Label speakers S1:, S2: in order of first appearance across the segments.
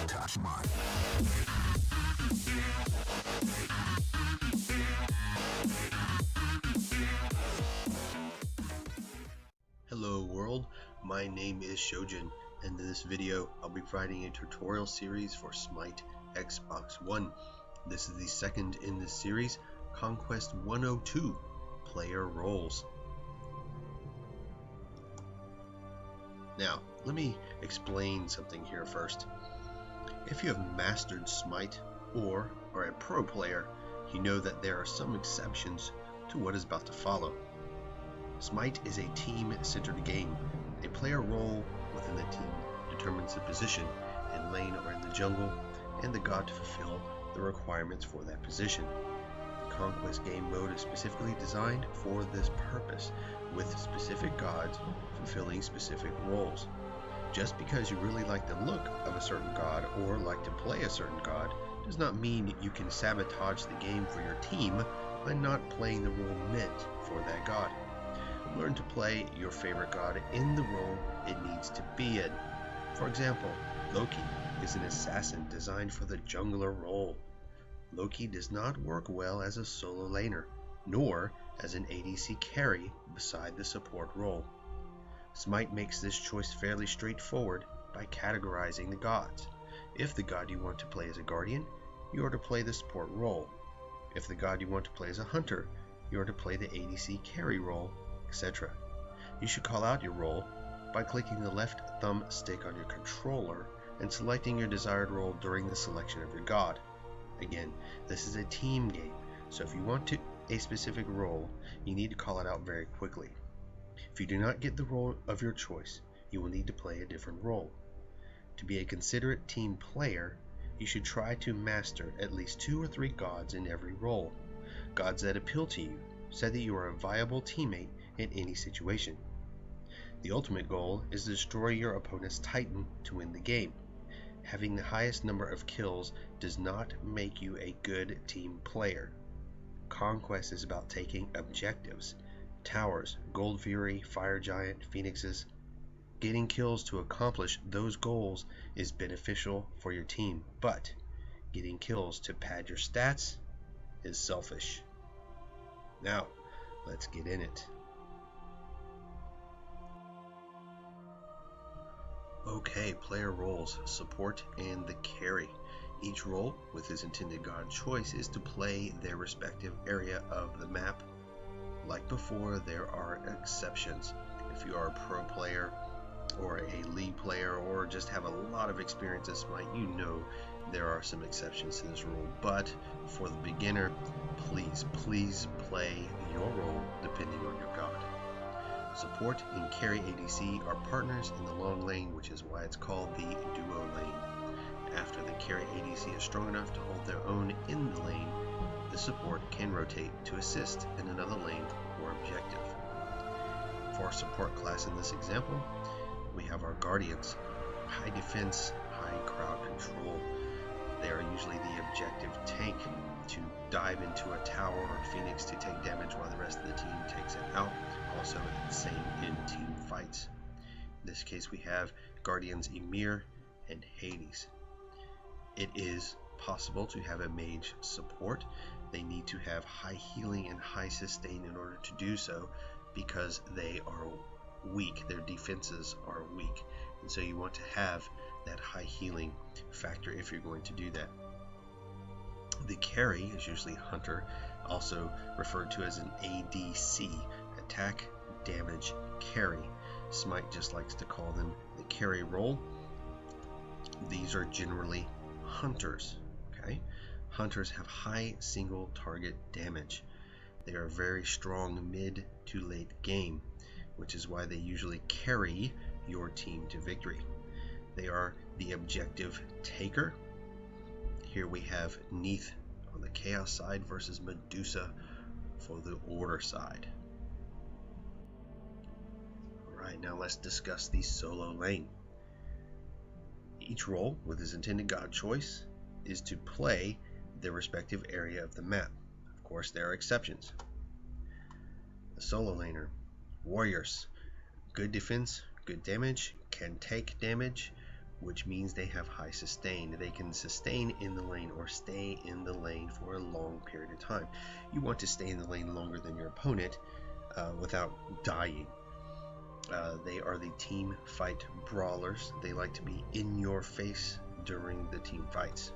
S1: touch mine.
S2: Hello world, my name is Shojin, and in this video I'll be providing a tutorial series for Smite XboxOne. This is the second in this series, Conquest 102, Player Roles. Now, let me explain something here first. If you have mastered Smite or are a pro player, you know that there are some exceptions to what is about to follow. Smite is a team-centered game. A player role within the team determines the position in lane or in the jungle and the god to fulfill the requirements for that position. The Conquest game mode is specifically designed for this purpose, with specific gods fulfilling specific roles. Just because you really like the look of a certain god or like to play a certain god does not mean you can sabotage the game for your team by not playing the role meant for that god. Learn to play your favorite god in the role it needs to be in. For example, Loki is an assassin designed for the jungler role. Loki does not work well as a solo laner, nor as an ADC carry beside the support role. Smite makes this choice fairly straightforward by categorizing the gods. If the god you want to play is a guardian, you are to play the support role. If the god you want to play is a hunter, you are to play the ADC carry role, etc. You should call out your role by clicking the left thumb stick on your controller and selecting your desired role during the selection of your god. Again, this is a team game, so if you want a specific role, you need to call it out very quickly. If you do not get the role of your choice, you will need to play a different role. To be a considerate team player, you should try to master at least 2 or 3 gods in every role. Gods that appeal to you, so that you are a viable teammate in any situation. The ultimate goal is to destroy your opponent's Titan to win the game. Having the highest number of kills does not make you a good team player. Conquest is about taking objectives, towers, gold fury, fire giant, phoenixes. Getting kills to accomplish those goals is beneficial for your team, but getting kills to pad your stats is selfish. Now, let's get in it. Okay, player roles, support and the carry. Each role with his intended god choice is to play their respective area of the map. Like before, there are exceptions. If you are a pro player or a league player or just have a lot of experience in Smite, you know there are some exceptions to this rule. But for the beginner, please play your role depending on your god. Support and carry ADC are partners in the long lane, which is why it's called the duo lane. After the carry ADC is strong enough to hold their own in the lane, the support can rotate to assist in another lane or objective. For our support class in this example, we have our guardians. High defense, high crowd control. They are usually the objective tank to dive into a tower or phoenix to take damage while the rest of the team takes it out. Also the same in team fights. In this case we have Guardians Ymir and Hades. It is possible to have a mage support. They need to have high healing and high sustain in order to do so because they are weak, their defenses are weak, and so you want to have that high healing factor if you're going to do that. The carry is usually hunter, also referred to as an ADC, attack, damage, carry. Smite just likes to call them the carry role. These are generally hunters. Okay, hunters have high single target damage. They are very strong mid to late game, which is why they usually carry your team to victory. They are the objective taker. Here we have Neith on the chaos side versus Medusa for the order side. Alright, now let's discuss the solo lane. Each role with his intended god choice is to play their respective area of the map. Of course, there are exceptions. The solo laner, warriors, good defense, good damage, can take damage, which means they have high sustain. They can sustain in the lane or stay in the lane for a long period of time. You want to stay in the lane longer than your opponent without dying. They are the team fight brawlers. They like to be in your face during the team fights.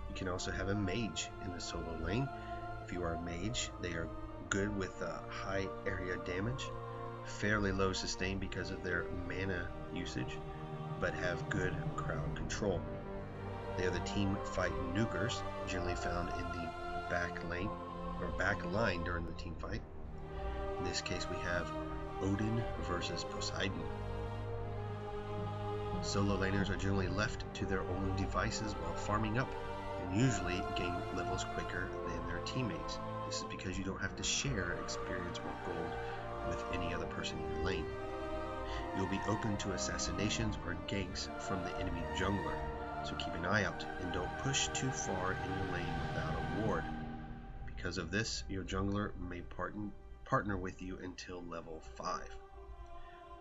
S2: You can also have a mage in the solo lane. If you are a mage, they are good with high area damage, fairly low sustain because of their mana usage, but have good crowd control. They are the team fight nukers, generally found in the back lane or back line during the team fight. In this case, we have Odin versus Poseidon. Solo laners are generally left to their own devices while farming up, and usually gain levels quicker than their teammates. This is because you don't have to share experience or gold with any other person in your lane. You'll be open to assassinations or ganks from the enemy jungler, so keep an eye out and don't push too far in your lane without a ward. Because of this, your jungler may partner with you until level 5.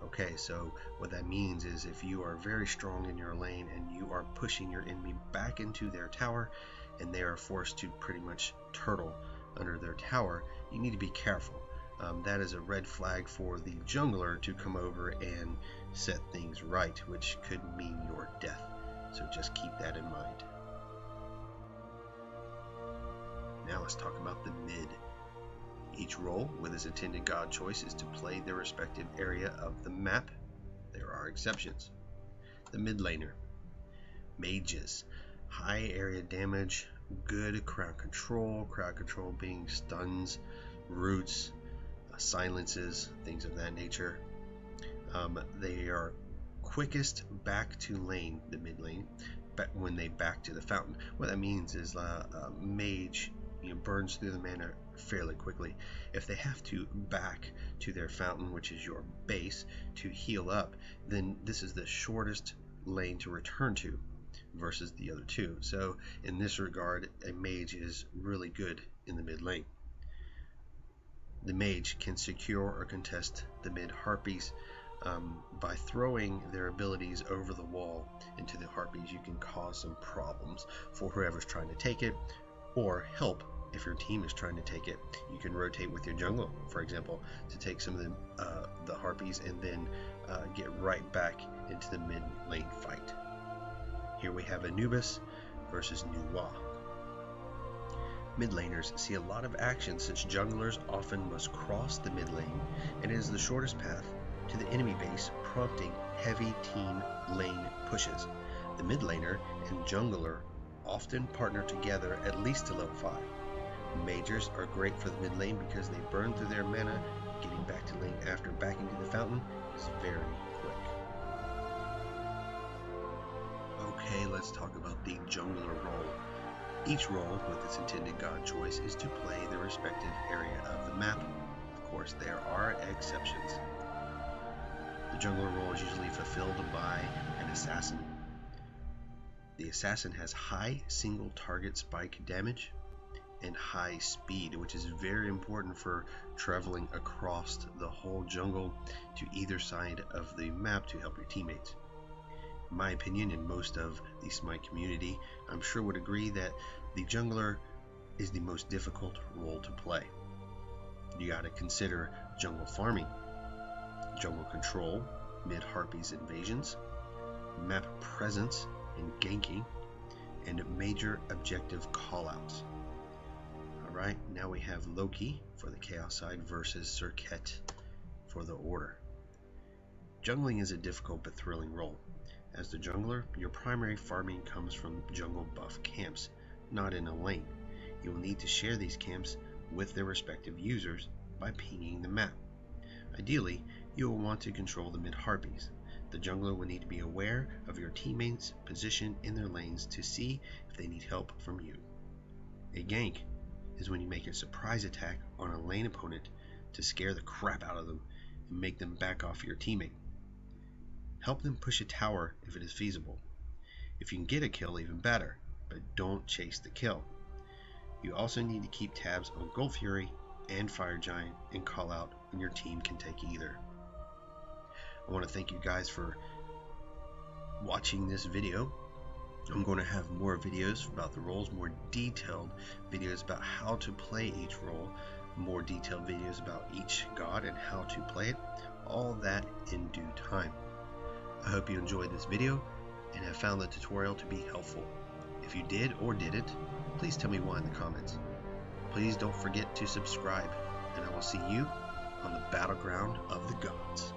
S2: Okay, so what that means is if you are very strong in your lane and you are pushing your enemy back into their tower and they are forced to pretty much turtle under their tower, you need to be careful. That is a red flag for the jungler to come over and set things right, which could mean your death. So just keep that in mind. Now let's talk about the mid. Each role with its intended god choice is to play their respective area of the map. There are exceptions. The mid laner. Mages. High area damage, good crowd control being stuns, roots, silences, things of that nature. They are quickest back to lane, the mid lane, when they back to the fountain. What that means is a mage burns through the mana fairly quickly. If they have to back to their fountain, which is your base, to heal up, then this is the shortest lane to return to versus the other two. So in this regard, a mage is really good in the mid lane. The mage can secure or contest the mid harpies by throwing their abilities over the wall into the harpies. You can cause some problems for whoever's trying to take it, or help if your team is trying to take it. You can rotate with your jungle, for example, to take some of the harpies and then get right back into the mid lane fight. Here we have Anubis versus Nuwa. Mid laners see a lot of action since junglers often must cross the mid lane, and it is the shortest path to the enemy base, prompting heavy team lane pushes. The mid laner and jungler often partner together at least to level 5. Mages are great for the mid lane because they burn through their mana. Getting back to lane after backing to the fountain is very quick. Okay, let's talk about the jungler role. Each role with its intended god choice is to play the respective area of the map. Of course, there are exceptions. The jungler role is usually fulfilled by an assassin. The assassin has high single target spike damage and high speed, which is very important for traveling across the whole jungle to either side of the map to help your teammates. In my opinion, and most of the Smite community, I'm sure would agree that the jungler is the most difficult role to play. You got to consider jungle farming, jungle control, mid harpies invasions, map presence and ganking, and major objective callouts. Alright, now we have Loki for the Chaos side versus Serket for the Order. Jungling is a difficult but thrilling role. As the jungler, your primary farming comes from jungle buff camps, not in a lane. You will need to share these camps with their respective users by pinging the map. Ideally, you will want to control the mid harpies. The jungler will need to be aware of your teammates' position in their lanes to see if they need help from you. A gank is when you make a surprise attack on a lane opponent to scare the crap out of them and make them back off your teammate. Help them push a tower if it is feasible. If you can get a kill, even better, but don't chase the kill. You also need to keep tabs on Gold Fury and Fire Giant and call out when your team can take either. I want to thank you guys for watching this video. I'm going to have more videos about the roles, more detailed videos about how to play each role, more detailed videos about each god and how to play it, all that in due time. I hope you enjoyed this video and have found the tutorial to be helpful. If you did or didn't, please tell me why in the comments. Please don't forget to subscribe, and I will see you on the battleground of the gods.